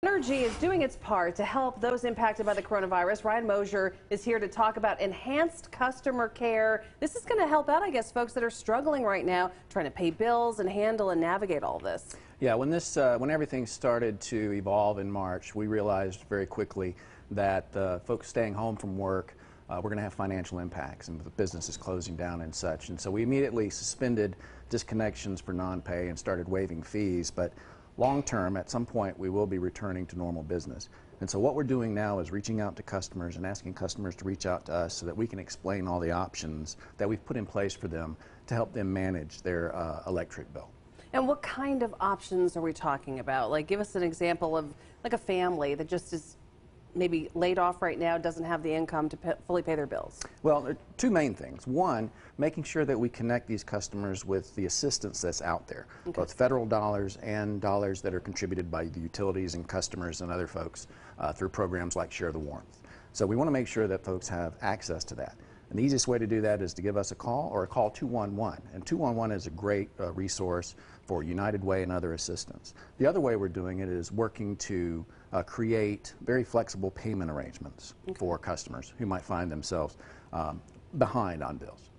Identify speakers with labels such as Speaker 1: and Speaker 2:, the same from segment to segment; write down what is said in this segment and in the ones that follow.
Speaker 1: Energy is doing its part to help those impacted by the coronavirus. Ryan Mosier is here to talk about enhanced customer care. This is going to help out, I guess, folks that are struggling right now, trying to pay bills and handle and navigate all this.
Speaker 2: Yeah, when everything started to evolve in March, we realized very quickly that folks staying home from work we're going to have financial impacts, and the business is closing down and such. And so we immediately suspended disconnections for non-pay and started waiving fees. But long term, at some point, we will be returning to normal business. And so what we're doing now is reaching out to customers and asking customers to reach out to us so that we can explain all the options that we've put in place for them to help them manage their electric bill.
Speaker 1: And what kind of options are we talking about? Like, give us an example of like a family that just is maybe laid off right now, doesn't have the income to fully pay their bills.
Speaker 2: Well, there are two main things. One, making sure that we connect these customers with the assistance that's out there, both federal dollars and dollars that are contributed by the utilities and customers and other folks through programs like Share the Warmth. So we want to make sure that folks have access to that. And the easiest way to do that is to give us a call or call 211. And 211 is a great resource for United Way and other assistance. The other way we're doing it is working to create very flexible payment arrangements for customers who might find themselves behind on bills.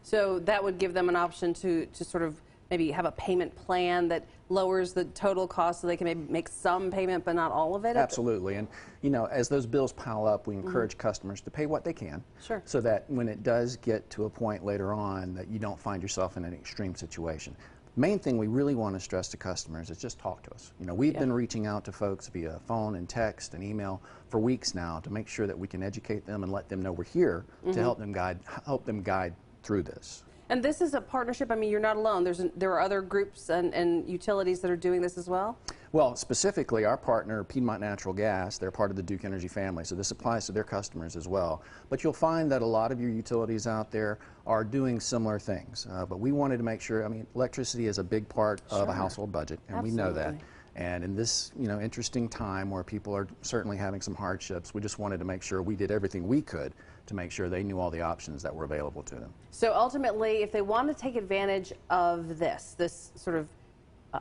Speaker 1: So that would give them an option to sort of maybe have a payment plan that lowers the total cost so they can maybe make some payment but not all of it?
Speaker 2: Absolutely. And you know, as those bills pile up, we encourage customers to pay what they can, so that when it does get to a point later on that you don't find yourself in an extreme situation. Main thing we really want to stress to customers is just talk to us. You know, we've been reaching out to folks via phone and text and email for weeks now to make sure that we can educate them and let them know we're here to help them guide through this.
Speaker 1: And this is a partnership. I mean, you're not alone. There are other groups and utilities that are doing this as well?
Speaker 2: Well, specifically, our partner, Piedmont Natural Gas, they're part of the Duke Energy family, so this applies to their customers as well. But you'll find that a lot of your utilities out there are doing similar things. But we wanted to make sure, I mean, electricity is a big part of a household budget, and we know that. And in this, interesting time where people are certainly having some hardships, we just wanted to make sure we did everything we could to make sure they knew all the options that were available to them.
Speaker 1: So ultimately, if they want to take advantage of this sort of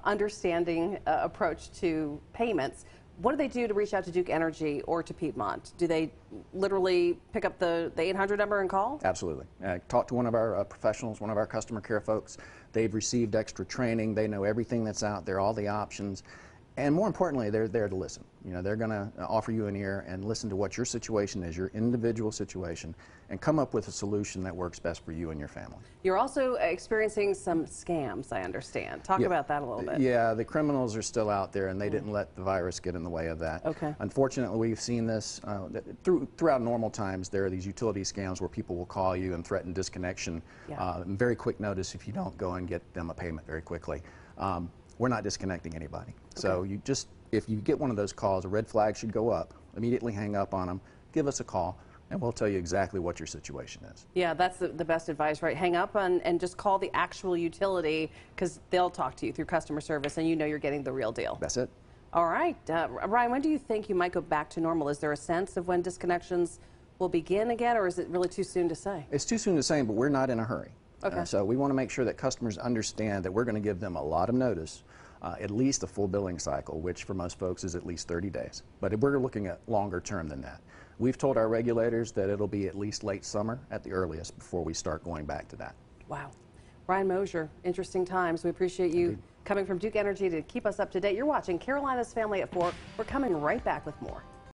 Speaker 1: understanding approach to payments, what do they do to reach out to Duke Energy or to Piedmont? Do they literally pick up the 800 number and call?
Speaker 2: Absolutely. Talk to one of our professionals, one of our customer care folks. They've received extra training. They know everything that's out there, all the options. And more importantly, they're there to listen. You know, they're going to offer you an ear and listen to what your situation is, your individual situation, and come up with a solution that works best for you and your family.
Speaker 1: You're also experiencing some scams, I understand. Talk about that a little bit.
Speaker 2: Yeah, the criminals are still out there, and they didn't let the virus get in the way of that. Unfortunately, we've seen this throughout normal times. There are these utility scams where people will call you and threaten disconnection in very quick notice if you don't go and get them a payment very quickly. We're not disconnecting anybody. So if you get one of those calls, a red flag should go up. Immediately hang up on them, give us a call, and we'll tell you exactly what your situation is.
Speaker 1: Yeah, that's the best advice, right? Hang up and just call the actual utility, because they'll talk to you through customer service and you know you're getting the real deal.
Speaker 2: That's it.
Speaker 1: All right. Ryan, when do you think you might go back to normal? Is there a sense of when disconnections will begin again, or is it really too soon to say?
Speaker 2: It's too soon to say, but we're not in a hurry. So we want to make sure that customers understand that we're going to give them a lot of notice, at least a full billing cycle, which for most folks is at least 30 days. But we're looking at longer term than that. We've told our regulators that it'll be at least late summer at the earliest before we start going back to that.
Speaker 1: Wow. Ryan Mosier, interesting times. We appreciate you coming from Duke Energy to keep us up to date. You're watching Carolina's Family at 4. We're coming right back with more.